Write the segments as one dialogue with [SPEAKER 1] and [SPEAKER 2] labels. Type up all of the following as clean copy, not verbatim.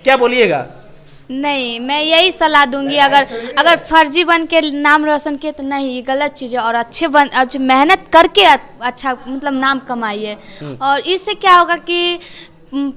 [SPEAKER 1] क्या बोलिएगा?
[SPEAKER 2] नहीं, मैं यही सलाह दूंगी, अगर फर्जी बन के नाम रोशन किए तो नहीं, ये गलत चीज़ है। और अच्छे मेहनत करके अच्छा मतलब नाम कमाइए। और इससे क्या होगा कि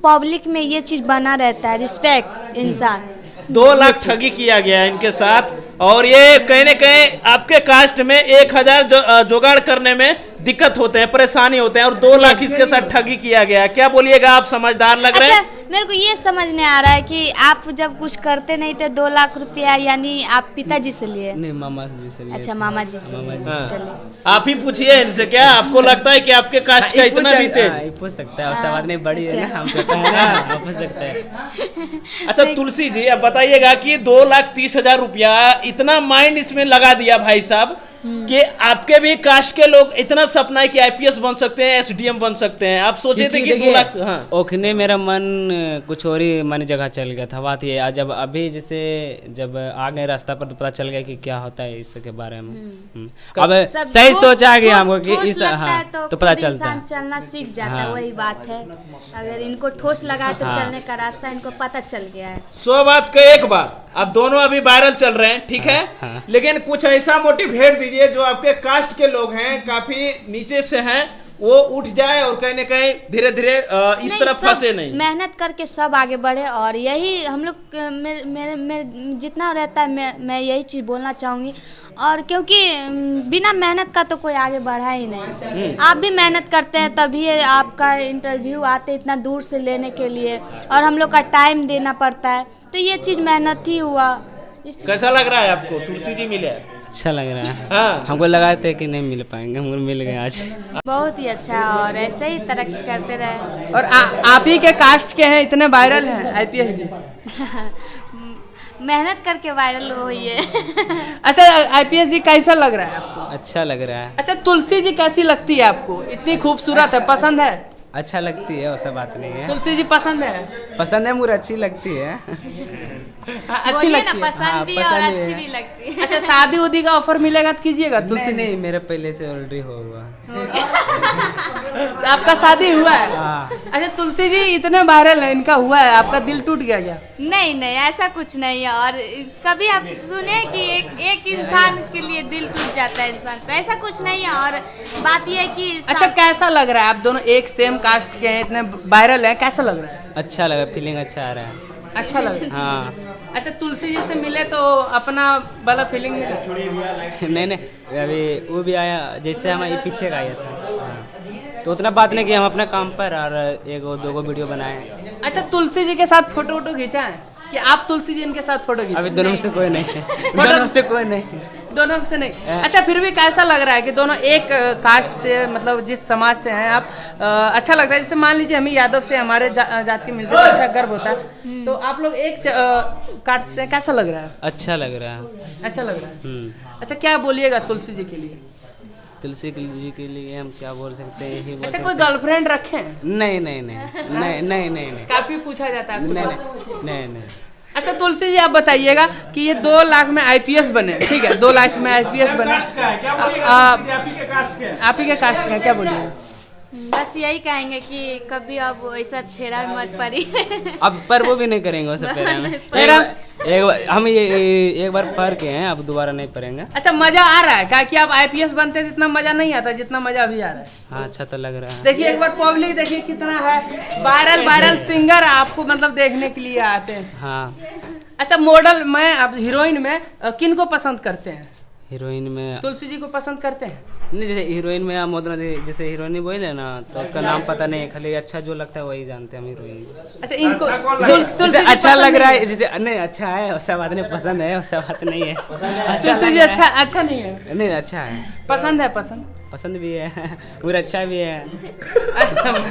[SPEAKER 2] पब्लिक में ये चीज़ बना रहता है, रिस्पेक्ट इंसान।
[SPEAKER 1] 2 लाख ठगी किया गया है इनके साथ, और ये कहीं न कहीं आपके कास्ट में 1000 जुगाड़ करने में दिक्कत होते हैं, परेशानी होते हैं, और 2 लाख इसके साथ ठगी किया गया है। क्या बोलिएगा? आप समझदार लग रहे हैं।
[SPEAKER 2] मेरे को ये समझ नहीं आ रहा है कि आप जब कुछ करते नहीं थे 2 लाख रुपया, यानी आप पिताजी से लिए?
[SPEAKER 3] नहीं, मामा जी से लिए।
[SPEAKER 2] अच्छा, मामा जी से। चलिए
[SPEAKER 1] आप ही पूछिए इनसे, क्या आपको लगता है कि आपके कास्ट का इतना भी थे?
[SPEAKER 3] पूछ सकता है, उससे बात नहीं बड़ी है ना, हम छोटा है ना, पूछ सकते हैं।
[SPEAKER 1] अच्छा तुलसी जी, अब बताइएगा कि 2,30,000 रुपया इतना माइंड इसमें लगा दिया भाई साहब कि आपके भी कास्ट के लोग, इतना सपना है कि आईपीएस बन सकते हैं, एसडीएम बन सकते हैं। आप सोचे थे कि 2 लाख? हाँ,
[SPEAKER 3] ओखने मेरा मन कुछ और ही मन जगह चल गया था। बात ये जब अभी जैसे जब आ गए रास्ता पर तो पता चल गया कि क्या होता है इसके बारे में। अब सही सोच आ गया हमको कि इस तो पता चलता है,
[SPEAKER 2] चलना सीख जाता है। वही बात है, अगर इनको ठोस लगा तो चलने का रास्ता इनको पता चल गया है।
[SPEAKER 1] 100 बात का एक बात। अब दोनों अभी वायरल चल रहे हैं, ठीक है, लेकिन कुछ ऐसा मोटिवेट दीजिए जो आपके कास्ट के लोग हैं, काफी नीचे से हैं, वो उठ जाए और कहीं न कहीं धीरे धीरे इस तरफ फंसे नहीं।
[SPEAKER 2] मेहनत करके सब आगे बढ़े, और यही हम लोग मेरे जितना रहता है मैं यही चीज़ बोलना चाहूँगी। और क्योंकि बिना मेहनत का तो कोई आगे बढ़ा ही नहीं। आप भी मेहनत करते हैं तभी आपका इंटरव्यू आते इतना दूर से लेने के लिए, और हम लोग का टाइम देना पड़ता है, तो ये चीज़ मेहनत ही हुआ।
[SPEAKER 1] कैसा लग रहा है आपको? तुलसी जी मिले?
[SPEAKER 3] अच्छा लग रहा है।
[SPEAKER 1] हाँ,
[SPEAKER 3] हमको लगा था कि नहीं मिल पाएंगे, हमको मिल गए आज।
[SPEAKER 2] बहुत ही अच्छा, और ऐसे ही तरक्की करते रहे।
[SPEAKER 4] और आप ही के कास्ट के हैं, इतने वायरल हैं आईपीएस जी।
[SPEAKER 2] मेहनत करके वायरल हुई है।
[SPEAKER 4] अच्छा, आईपीएस जी कैसा लग रहा है आपको?
[SPEAKER 3] अच्छा लग रहा है।
[SPEAKER 4] अच्छा, तुलसी जी कैसी लगती है आपको? इतनी खूबसूरत है, पसंद है?
[SPEAKER 3] अच्छा लगती है, वैसा बात नहीं है।
[SPEAKER 4] तुलसी जी पसंद है?
[SPEAKER 3] पसंद है, मुझे अच्छी लगती है।
[SPEAKER 4] अच्छी लगती है,
[SPEAKER 2] पसंद भी और अच्छी भी लगती है।
[SPEAKER 4] अच्छा, शादी उदी का ऑफर मिलेगा तो कीजिएगा तुलसी?
[SPEAKER 3] नहीं, मेरा पहले से ऑलरेडी हो हुआ।
[SPEAKER 4] आपका शादी हुआ है? अच्छा, तुलसी जी इतने वायरल है, इनका हुआ है, आपका दिल टूट गया क्या?
[SPEAKER 2] नहीं, ऐसा कुछ नहीं है। और कभी आप सुने कि एक इंसान के लिए दिल टूट जाता है इंसान का? ऐसा कुछ नहीं है। और बात यह है कि
[SPEAKER 4] अच्छा, कैसा लग रहा है? आप दोनों एक सेम कास्ट के हैं, इतने वायरल है, कैसा लग रहा है?
[SPEAKER 3] अच्छा लगा, फीलिंग अच्छा आ रहा है।
[SPEAKER 4] अच्छा लग रहा है?
[SPEAKER 3] हाँ।
[SPEAKER 4] अच्छा, तुलसी जी से मिले तो अपना वाला फीलिंग मिला?
[SPEAKER 3] नहीं, अभी वो भी आया, जैसे हम ये पीछे का आया था। हाँ। तो उतना बात नहीं कि हम अपने काम पर और 1-2 वीडियो बनाए।
[SPEAKER 4] अच्छा, तुलसी जी के साथ फोटो खींचा है कि आप तुलसी जी इनके साथ फोटो खींचे?
[SPEAKER 3] अभी दोनों में से कोई नहीं है। दोनों से कोई नहीं।
[SPEAKER 4] दोनों से नहीं। अच्छा, फिर भी कैसा लग रहा है कि दोनों एक कास्ट से, मतलब जिस समाज से हैं आप? अच्छा लगता है? जैसे मान लीजिए हम ही यादव से, हमारे जात के मिलते तो अच्छा गर्व होता है, तो आप लोग एक कास्ट से, कैसा लग रहा है?
[SPEAKER 3] अच्छा लग रहा है।
[SPEAKER 4] अच्छा लग रहा है। अच्छा, क्या बोलिएगा तुलसी जी के लिए?
[SPEAKER 3] तुलसी जी के लिए हम क्या बोल सकते हैं, यही बोल
[SPEAKER 4] अच्छा,
[SPEAKER 3] सकते
[SPEAKER 4] कोई गर्लफ्रेंड रखे?
[SPEAKER 3] नहीं।
[SPEAKER 4] काफी पूछा जाता है आपसे।
[SPEAKER 3] नहीं।
[SPEAKER 4] अच्छा, तुलसी जी आप बताइएगा कि ये 2 लाख में आईपीएस बने, ठीक है, 2 लाख में आईपीएस बने, आप ही के कास्ट का, क्या बोलिएगा?
[SPEAKER 2] बस यही कहेंगे कि कभी अब ऐसा फेरा मत पड़ी।
[SPEAKER 3] अब पर वो भी नहीं करेंगे वैसे फेरा। हम ये एक बार पढ़ के हैं, अब दोबारा नहीं पढ़ेंगे।
[SPEAKER 4] अच्छा, मजा आ रहा है? क्या कि आप आईपीएस बनते तो इतना मजा नहीं आता जितना मजा अभी आ रहा है?
[SPEAKER 3] हाँ, अच्छा तो लग रहा है।
[SPEAKER 4] देखिए एक बार पब्लिक देखिए कितना है, वायरल सिंगर आपको मतलब देखने के लिए आते हैं।
[SPEAKER 3] हाँ।
[SPEAKER 4] अच्छा, मॉडल में, आप हीरोइन में किन को पसंद करते हैं?
[SPEAKER 3] हीरोइन में
[SPEAKER 4] तुलसी जी को पसंद करते हैं?
[SPEAKER 3] नहीं, जैसे हीरोइन में हम जैसे हीरोइन बोले ना, तो उसका नाम पता नहीं है, खाली अच्छा जो लगता है वही जानते हैं हम हीरोइन।
[SPEAKER 4] अच्छा, इनको
[SPEAKER 3] अच्छा लग रहा है, जैसे नहीं अच्छा है वैसा बात नहीं, पसंद है वैसा बात नहीं है।
[SPEAKER 4] तुलसी जी अच्छा नहीं है?
[SPEAKER 3] नहीं, अच्छा है,
[SPEAKER 4] पसंद है।
[SPEAKER 3] पसंद भी है और अच्छा भी है।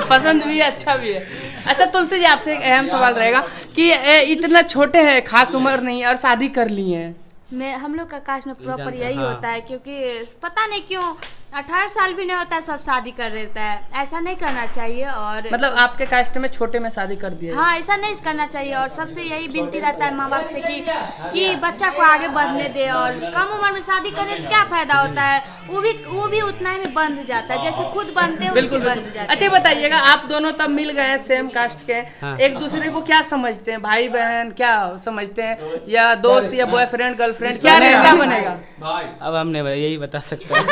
[SPEAKER 4] पसंद भी है, अच्छा भी है। अच्छा, तुलसी जी आपसे एक अहम सवाल रहेगा कि इतना छोटे हैं, खास उम्र नहीं, और शादी कर ली है।
[SPEAKER 2] हम लोग का कास्ट में प्रॉपर यही होता है, क्योंकि पता नहीं क्यों 18 साल भी नहीं होता है सब शादी कर देता है, ऐसा नहीं करना चाहिए। और
[SPEAKER 4] मतलब आपके कास्ट में छोटे में शादी कर दिया?
[SPEAKER 2] हाँ, ऐसा नहीं करना चाहिए। और सबसे यही विनती रहता है माँ बाप से कि बच्चा को आगे बढ़ने दे, और कम उम्र में शादी करने से क्या फायदा होता है, वो भी उतना ही में बंध जाता है, जैसे खुद बनते हैं वैसे बंध जाता है।
[SPEAKER 4] अच्छा बताइएगा, आप दोनों तब मिल गए हैं सेम कास्ट के, एक दूसरे को क्या समझते हैं, भाई बहन क्या समझते हैं, या दोस्त या बॉयफ्रेंड गर्लफ्रेंड, क्या रिश्ता बनेगा?
[SPEAKER 3] अब हमने यही बता सकते हैं।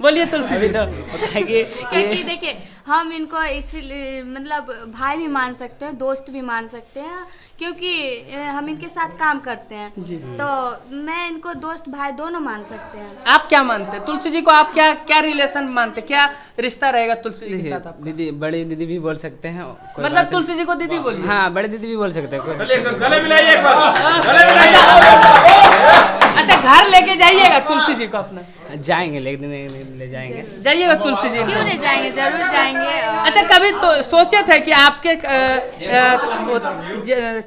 [SPEAKER 4] बोलिए तुलसी जी।
[SPEAKER 3] तो
[SPEAKER 2] क्योंकि देखिए हम इनको इसलिए मतलब भाई भी मान सकते हैं, दोस्त भी मान सकते हैं, क्योंकि हम इनके साथ काम करते हैं, तो मैं इनको दोस्त भाई दोनों मान सकते हैं।
[SPEAKER 4] आप क्या मानते हैं तुलसी जी को? आप क्या क्या रिलेशन मानते हैं, क्या रिश्ता रहेगा तुलसी जी के साथ आपका?
[SPEAKER 3] दीदी, बड़ी दीदी भी बोल सकते हैं,
[SPEAKER 4] मतलब तुलसी जी को दीदी बोलिए।
[SPEAKER 3] हाँ, बड़ी दीदी भी बोल सकते हैं।
[SPEAKER 1] गले मिलाइए एक बार।
[SPEAKER 4] अच्छा घर लेके जाइएगा तुलसी जी को अपना?
[SPEAKER 3] जाएंगे, ले जाएंगे।
[SPEAKER 4] जाइएगा तुलसी जी?
[SPEAKER 2] क्यों नहीं जाएंगे, जरूर जाएंगे।
[SPEAKER 4] अच्छा कभी तो सोचे थे कि आपके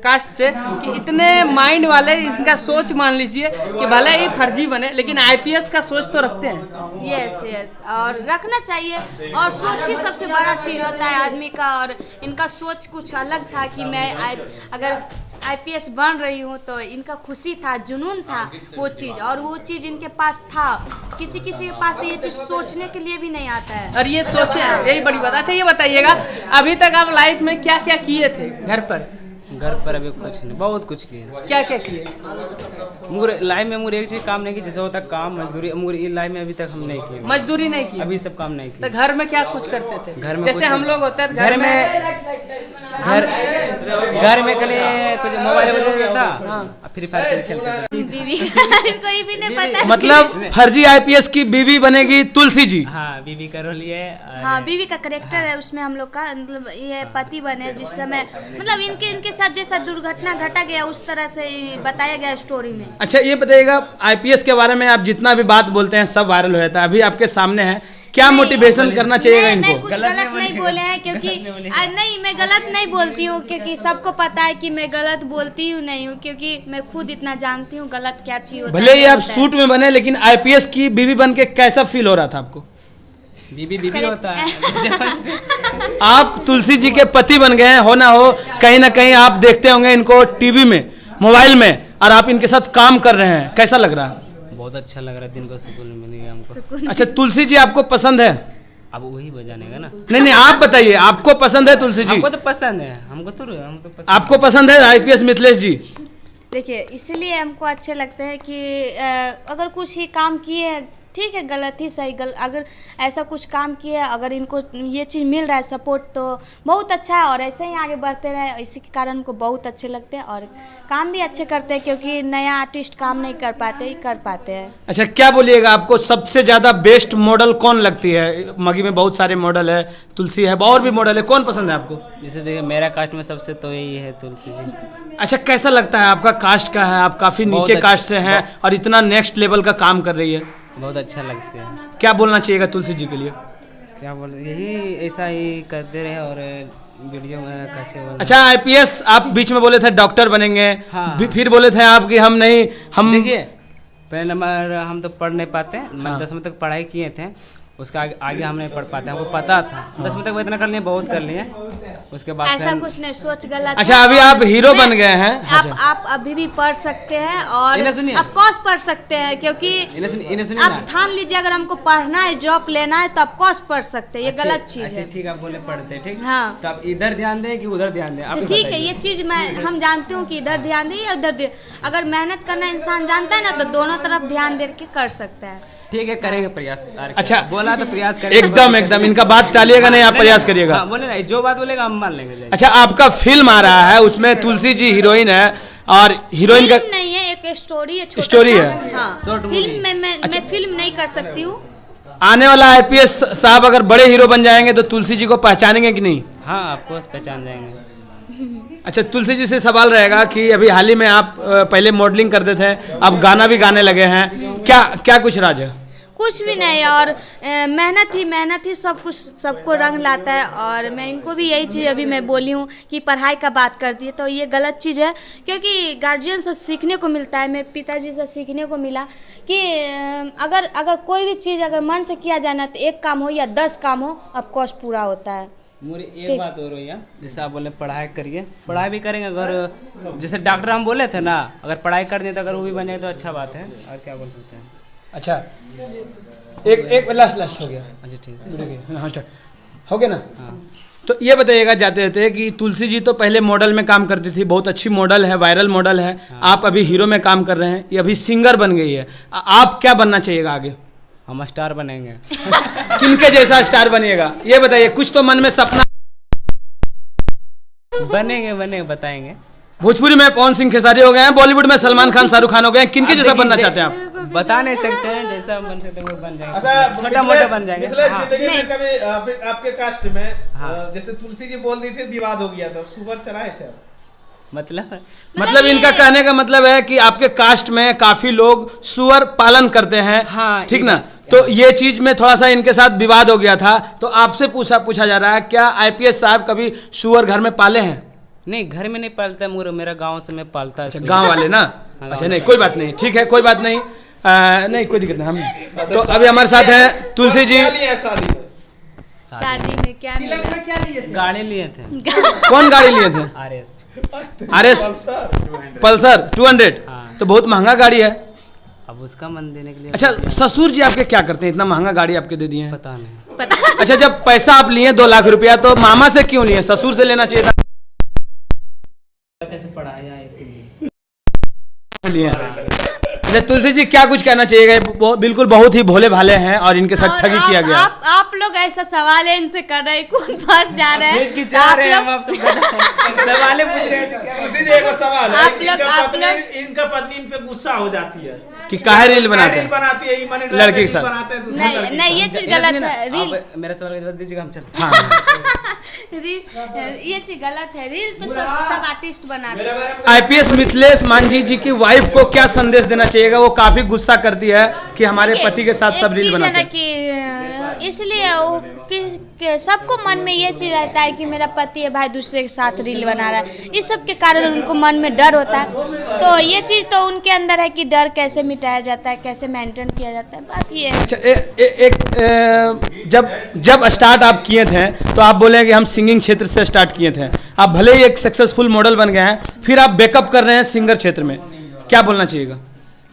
[SPEAKER 4] कास्ट से कि इतने माइंड वाले, इनका सोच मान लीजिए कि भले ही फर्जी बने लेकिन आईपीएस का सोच तो रखते हैं?
[SPEAKER 2] यस, और रखना चाहिए। और सोच ही सबसे बड़ा चीज होता है आदमी का, और इनका सोच कुछ अलग था कि मैं अगर आईपीएस बन रही हूँ, तो इनका खुशी था, जुनून था वो चीज़, और वो चीज़ इनके पास था। किसी के पास तो ये चीज़ सोचने के लिए भी नहीं आता है,
[SPEAKER 4] और ये सोचे, यही बड़ी बात। अच्छा ये बताइएगा, अभी तक आप लाइफ में क्या क्या किए थे घर पर?
[SPEAKER 3] घर पर अभी कुछ नहीं, बहुत कुछ किए।
[SPEAKER 4] क्या क्या किए?
[SPEAKER 3] मुझे लाइफ में मुझे एक चीज काम नहीं की, जैसे होता काम मजदूरी, मुझे ये लाइफ में अभी तक हम नहीं किए।
[SPEAKER 4] मजदूरी नहीं की?
[SPEAKER 3] अभी सब काम नहीं किए।
[SPEAKER 4] तो घर में क्या कुछ करते थे?
[SPEAKER 3] घर में
[SPEAKER 4] जैसे हम लोग होते हैं
[SPEAKER 3] घर में कल कुछ मोबाइल वगैरह था, फ्री फायर खेलते थे।
[SPEAKER 2] बीवी कोई भी नहीं पता।
[SPEAKER 5] मतलब फर्जी आईपीएस की बीवी बनेगी तुलसी जी?
[SPEAKER 3] हाँ, बीवी का रोल ये।
[SPEAKER 2] हाँ, बीवी का करेक्टर है उसमें हम लोग का, मतलब ये पति बने जिस समय, मतलब इनके साथ जैसा दुर्घटना घटा गया उस तरह से बताया गया स्टोरी में।
[SPEAKER 5] अच्छा ये बताइएगा, आईपीएस के बारे में आप जितना भी बात बोलते हैं सब वायरल हो जाता है, अभी आपके सामने है, क्या मोटिवेशन करना चाहिएगा इनको?
[SPEAKER 2] कुछ गलत नहीं बोले हैं, क्योंकि नहीं, मैं गलत नहीं बोलती हूँ, क्योंकि सबको पता है कि मैं गलत बोलती हूँ नहीं हूँ, क्योंकि मैं खुद इतना जानती हूँ गलत क्या चीज होता है।
[SPEAKER 5] भले ही आप सूट में बने, लेकिन आईपीएस की बीवी बन के कैसा फील हो रहा था आपको?
[SPEAKER 3] बीवी होता है।
[SPEAKER 5] आप तुलसी जी के पति बन गए हैं, हो ना हो कहीं ना कहीं आप देखते होंगे इनको टीवी में, मोबाइल में, और आप इनके साथ काम कर रहे हैं, कैसा लग रहा है?
[SPEAKER 3] बहुत अच्छा लग रहा है, दिन को सुकून मिल गया हमको।
[SPEAKER 5] अच्छा तुलसी जी आपको पसंद है?
[SPEAKER 3] अब वही बजानेगा ना।
[SPEAKER 5] नहीं, आप बताइए, आपको पसंद है तुलसी जी?
[SPEAKER 3] हमको तो पसंद है, हमको तो पसंद।
[SPEAKER 5] आपको पसंद है आईपीएस मिथिलेश जी?
[SPEAKER 2] देखिए, इसलिए हमको अच्छे लगते हैं कि अगर कुछ ही काम किए, ठीक है, गलत ही सही, अगर ऐसा कुछ काम किया, अगर इनको ये चीज़ मिल रहा है सपोर्ट, तो बहुत अच्छा है, और ऐसे ही आगे बढ़ते रहे। इसी के कारण उनको बहुत अच्छे लगते हैं, और काम भी अच्छे करते हैं, क्योंकि नया आर्टिस्ट काम नहीं कर पाते, ही कर पाते हैं।
[SPEAKER 5] अच्छा क्या बोलिएगा, आपको सबसे ज़्यादा बेस्ट मॉडल कौन लगती है? मगी में बहुत सारे मॉडल है, तुलसी है, और भी मॉडल है, कौन पसंद है आपको?
[SPEAKER 3] जैसे देखिए मेरा कास्ट में सबसे तो यही है तुलसी जी।
[SPEAKER 5] अच्छा कैसा लगता है, आपका कास्ट का है, आप काफ़ी नीचे कास्ट से हैं और इतना नेक्स्ट लेवल का काम कर रही है,
[SPEAKER 3] बहुत अच्छा लगता है।
[SPEAKER 5] क्या बोलना चाहिएगा तुलसी जी के लिए?
[SPEAKER 3] क्या बोल, यही ऐसा ही करते रहे, और वीडियो में कैसे बोल।
[SPEAKER 5] अच्छा आईपीएस आप बीच में बोले थे डॉक्टर बनेंगे,
[SPEAKER 3] हाँ।
[SPEAKER 5] फिर बोले थे आप कि हम नहीं, हम
[SPEAKER 3] देखिए पहले नंबर हम तो पढ़ नहीं पाते, मैं 10वीं तक पढ़ाई किए थे, उसका आगे हम नहीं पढ़ पाते, हमको पता था 10वीं तक वो इतना कर लिए, बहुत कर लिए, उसके बाद
[SPEAKER 2] ऐसा कुछ नहीं, सोच गलत।
[SPEAKER 5] अच्छा अभी आप हीरो बन गए हैं?
[SPEAKER 2] आप अभी भी पढ़ सकते हैं, और ऑफ कोर्स पढ़ सकते हैं, क्योंकि आप ठान लीजिए अगर हमको पढ़ना है, जॉब लेना है, तो ऑफ कोर्स पढ़ सकते हैं, ये गलत चीज है।
[SPEAKER 3] ठीक, आप बोले पढ़ते, ठीक,
[SPEAKER 2] हाँ,
[SPEAKER 3] तो आप इधर ध्यान दें कि उधर ध्यान दें?
[SPEAKER 2] तो ठीक है, ये चीज हम जानती हूँ कि इधर ध्यान दें या उधर दे, अगर मेहनत करना इंसान जानता है ना, तो दोनों तरफ ध्यान दे के कर सकता है।
[SPEAKER 3] ठीक है, करेंगे प्रयास।
[SPEAKER 5] अच्छा
[SPEAKER 3] बोला तो प्रयास करेंगे,
[SPEAKER 5] एकदम इनका बात टालिएगा नहीं, आप प्रयास करिएगा।
[SPEAKER 3] हाँ, बोले नहीं, जो बात बोलेगा हम मान लेंगे।
[SPEAKER 5] अच्छा आपका फिल्म आ रहा है, उसमें तुलसी जी हीरोइन है, और हीरोइन का
[SPEAKER 2] नहीं है, एक स्टोरी है,
[SPEAKER 5] स्टोरी है।
[SPEAKER 2] हाँ, फिल्म में मैं फिल्म नहीं कर सकती हूँ।
[SPEAKER 5] आने वाला आईपीएस साहब अगर बड़े हीरो बन जाएंगे तो तुलसी जी को पहचानेंगे कि नहीं?
[SPEAKER 3] हाँ, आपको पहचान जाएंगे।
[SPEAKER 5] अच्छा तुलसी जी से सवाल रहेगा कि अभी हाल ही में आप पहले मॉडलिंग करते थे, अब गाना भी गाने लगे हैं, क्या कुछ राज है?
[SPEAKER 2] कुछ भी नहीं। और मेहनत ही सब कुछ सबको रंग लाता है। और मैं इनको भी यही चीज़ अभी मैं बोली हूँ कि पढ़ाई का बात करती है तो ये गलत चीज़ है, क्योंकि गार्जियन से सीखने को मिलता है। मेरे पिताजी से सीखने को मिला कि अगर कोई भी चीज़ अगर मन से किया जाए ना तो 1 काम हो या 10 काम हो ऑफकोर्स पूरा होता है।
[SPEAKER 3] मुझे एक बात और भैया, जैसे आप बोले पढ़ाई करिए, पढ़ाई भी करेंगे, अगर जैसे डॉक्टर हम बोले थे ना, अगर पढ़ाई कर दें तो अगर वो भी बन जाए तो अच्छा बात है, और क्या बोल सकते हैं।
[SPEAKER 5] अच्छा एक लास्ट हो गया।
[SPEAKER 3] अच्छा ठीक है,
[SPEAKER 5] हाँ हो गया ना। हाँ। तो ये बताइएगा जाते जाते कि तुलसी जी तो पहले मॉडल में काम करती थी, बहुत अच्छी मॉडल है, वायरल मॉडल है। हाँ। आप अभी हीरो में काम कर रहे हैं, ये अभी सिंगर बन गई है। आप क्या बनना चाहिएगा आगे?
[SPEAKER 3] हम स्टार बनेंगे।
[SPEAKER 5] किनके जैसा स्टार बनिएगा ये बताइए, कुछ तो मन में सपना।
[SPEAKER 3] बनेंगे बताएंगे।
[SPEAKER 5] भोजपुरी में पवन सिंह खेसारी हो गए हैं, बॉलीवुड में सलमान खान शाहरुख खान हो गए हैं, किनके जैसा बनना चाहते हैं आप?
[SPEAKER 3] बता नहीं सकते हैं, जैसा बन सकते हैं वो बन जाएंगे।
[SPEAKER 1] अच्छा,
[SPEAKER 3] छोटा मोटा बन जाएंगे।
[SPEAKER 1] कभी आपके कास्ट में जैसे तुलसी जी बोल दी थी, विवाद हो गया था, सुअर चराए थे
[SPEAKER 5] मतलब इनका कहने का मतलब है कि आपके कास्ट में काफी लोग सुअर पालन करते हैं।
[SPEAKER 3] हाँ,
[SPEAKER 5] ठीक ना। तो ये चीज में थोड़ा सा इनके साथ विवाद हो गया था, तो आपसे पूछा जा रहा है, क्या आईपीएस साहब कभी सुअर घर में पाले हैं?
[SPEAKER 3] नहीं, घर में नहीं पालता, मेरा गांव से मैं पालता है।
[SPEAKER 5] गांव वाले ना। अच्छा नहीं, कोई बात नहीं, ठीक है, कोई बात नहीं। नहीं कोई दिक्कत नहीं। हम तो अभी हमारे साथ है तुलसी जी।
[SPEAKER 2] शादी में क्या
[SPEAKER 4] लिए थे?
[SPEAKER 3] गाड़ी लिए थे।
[SPEAKER 5] कौन गाड़ी लिए थे? RS Pulsar 200।
[SPEAKER 3] हाँ।
[SPEAKER 5] तो बहुत महंगा गाड़ी है।
[SPEAKER 3] अब उसका मन देने के लिए।
[SPEAKER 5] अच्छा, ससुर जी आपके क्या करते हैं, इतना महंगा गाड़ी आपके दे दिए हैं?
[SPEAKER 3] पता नहीं।
[SPEAKER 5] अच्छा, जब पैसा आप लिए 2 लाख रुपया तो मामा से क्यों लिए, ससुर से लेना चाहिए था?
[SPEAKER 3] अच्छे से पढ़ाया इसलिए
[SPEAKER 5] लिए। अच्छा तुलसी जी, क्या कुछ कहना चाहिए? बिल्कुल बहुत ही भोले भाले हैं और इनके साथ ठगी किया गया।
[SPEAKER 2] आप लोग ऐसा सवाल है इनसे कर रहे हैं, कौन फंस जा रहे हैं?
[SPEAKER 3] सवाल पूछ रहे हैं।
[SPEAKER 1] सवाल है, इनका पत्नी इन पे गुस्सा हो जाती है
[SPEAKER 5] कि काहे रील बनाती है
[SPEAKER 1] लड़की
[SPEAKER 5] के साथ।
[SPEAKER 2] नहीं ये चीज गलत है। रील
[SPEAKER 3] मेरा सवाल का जवाब दीजिएगा, हम चलते
[SPEAKER 2] हैं। ये चीज गलत है। रील तो सब आर्टिस्ट बनाते हैं।
[SPEAKER 5] आईपीएस मिथिलेश मांझी जी की वाइफ को क्या संदेश देना चाहिएगा? वो काफी गुस्सा करती है कि हमारे पति के साथ सब रील बनाते हैं।
[SPEAKER 2] इसलिए सबको मन में ये चीज रहता है कि मेरा पति है भाई दूसरे के साथ रील बना रहा है, इस सब के कारण उनको मन में डर होता है। तो ये चीज तो उनके अंदर है कि डर कैसे मिटाया जाता है, कैसे मेंटेन किया जाता है, बात ये है।
[SPEAKER 5] जब स्टार्ट आप किए थे तो आप बोले कि हम सिंगिंग क्षेत्र से स्टार्ट किए थे, आप भले ही एक सक्सेसफुल मॉडल बन गए हैं, फिर आप बैकअप कर रहे हैं सिंगर क्षेत्र में, क्या बोलना चाहिएगा?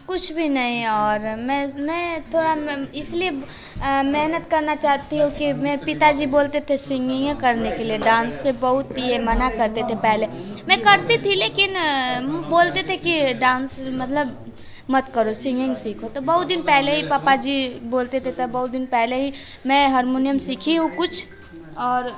[SPEAKER 2] कुछ भी नहीं। और मैं थोड़ा इसलिए मेहनत करना चाहती हूँ कि मेरे पिताजी बोलते थे सिंगिंग करने के लिए, डांस से बहुत ये मना करते थे। पहले मैं करती थी लेकिन बोलते थे कि डांस मतलब मत करो, सिंगिंग सीखो। तो बहुत दिन पहले ही पापा जी बोलते थे, तब बहुत दिन पहले ही मैं हारमोनियम सीखी हूँ कुछ। और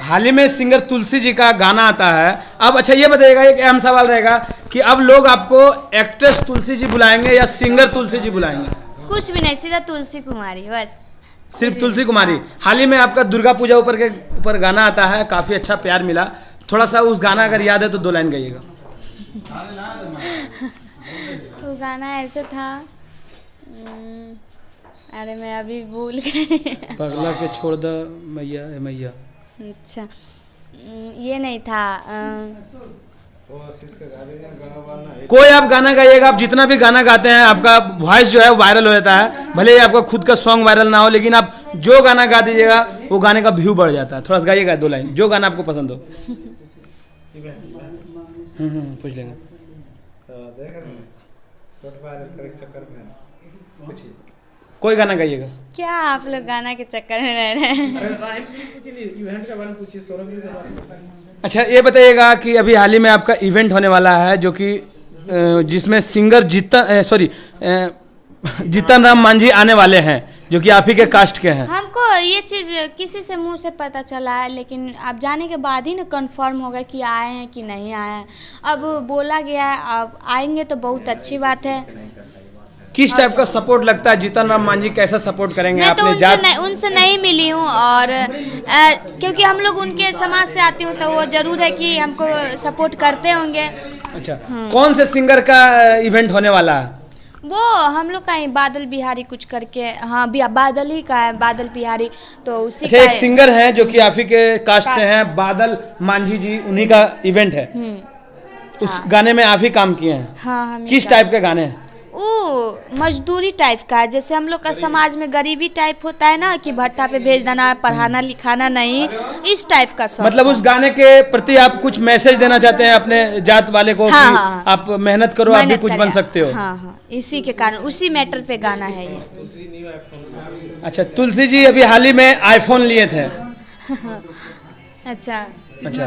[SPEAKER 5] हाल ही में सिंगर तुलसी जी का गाना आता है अब। अच्छा ये बताइएगा, एक अहम सवाल रहेगा कि अब लोग आपको एक्ट्रेस तुलसी जी बुलाएंगे या सिंगर तुलसी जी बुलाएंगे?
[SPEAKER 2] कुछ भी नहीं, सीधा तुलसी कुमारी बस।
[SPEAKER 5] सिर्फ तुलसी कुमारी। हाल ही में आपका दुर्गा पूजा ऊपर गाना आता है, काफी अच्छा प्यार मिला, थोड़ा सा उस गाना अगर याद है तो 2 लाइन गाइएगा।
[SPEAKER 2] तो गाना ऐसे था, अरे मैं अभी भूल गई।
[SPEAKER 5] पगला के छोड़ द मैया मैया।
[SPEAKER 2] अच्छा ये नहीं था।
[SPEAKER 5] कोई आप गाना गाइएगा, आप जितना भी गाना गाते हैं आपका वॉइस जो है वायरल हो जाता है, भले ही आपका खुद का सॉन्ग वायरल ना हो, लेकिन आप जो गाना गा दीजिएगा वो गाने का व्यू बढ़ जाता है। थोड़ा सा गाइएगा 2 लाइन, जो गाना आपको पसंद हो। पूछ लेंगे। कोई गाना गाइएगा।
[SPEAKER 2] क्या आप लोग गाना के चक्कर में रह रहे हैं?
[SPEAKER 5] अच्छा ये बताइएगा कि अभी हाल ही में आपका इवेंट होने वाला है जो कि जिसमें सिंगर जीतन राम मांझी आने वाले हैं, जो कि आप ही के कास्ट के हैं।
[SPEAKER 2] हमको ये चीज़ किसी से मुंह से पता चला है, लेकिन अब जाने के बाद ही ना कंफर्म होगा कि आए हैं कि नहीं आए हैं। अब बोला गया है, अब आएंगे तो बहुत अच्छी बात है।
[SPEAKER 5] किस टाइप का सपोर्ट लगता है? जीतन राम मांझी कैसा सपोर्ट करेंगे?
[SPEAKER 2] मैं तो उनसे नहीं मिली हूँ, और क्योंकि हम लोग उनके समाज से आती हूँ तो वो जरूर है कि हमको सपोर्ट करते होंगे।
[SPEAKER 5] अच्छा कौन से सिंगर का इवेंट होने वाला है?
[SPEAKER 2] वो हम लोग का ही बादल बिहारी कुछ करके, हाँ बादल ही का है, बादल बिहारी, तो उसी
[SPEAKER 5] अच्छा
[SPEAKER 2] का
[SPEAKER 5] एक सिंगर हैं जो कि आप ही के कास्ट से हैं, बादल मांझी जी, उन्हीं का इवेंट है। उस गाने में आप ही काम किए हैं।
[SPEAKER 2] हाँ हम
[SPEAKER 5] किस टाइप के गाने हैं?
[SPEAKER 2] वो मजदूरी टाइप का है, जैसे हम लोग का समाज में गरीबी टाइप होता है ना कि भट्टा पे भेज देना, पढ़ाना लिखाना नहीं, इस टाइप का सॉन्ग।
[SPEAKER 5] मतलब उस गाने के प्रति आप कुछ मैसेज देना चाहते हैं अपने जात वाले को
[SPEAKER 2] हाँ,
[SPEAKER 5] कि
[SPEAKER 2] हाँ,
[SPEAKER 5] आप मेहनत करो, आप भी कुछ बन सकते हो।
[SPEAKER 2] हाँ हाँ, इसी के कारण उसी मैटर पे गाना है ये।
[SPEAKER 5] अच्छा, तुलसी जी अभी हाल ही में आईफोन लिए थे।
[SPEAKER 2] अच्छा
[SPEAKER 5] अच्छा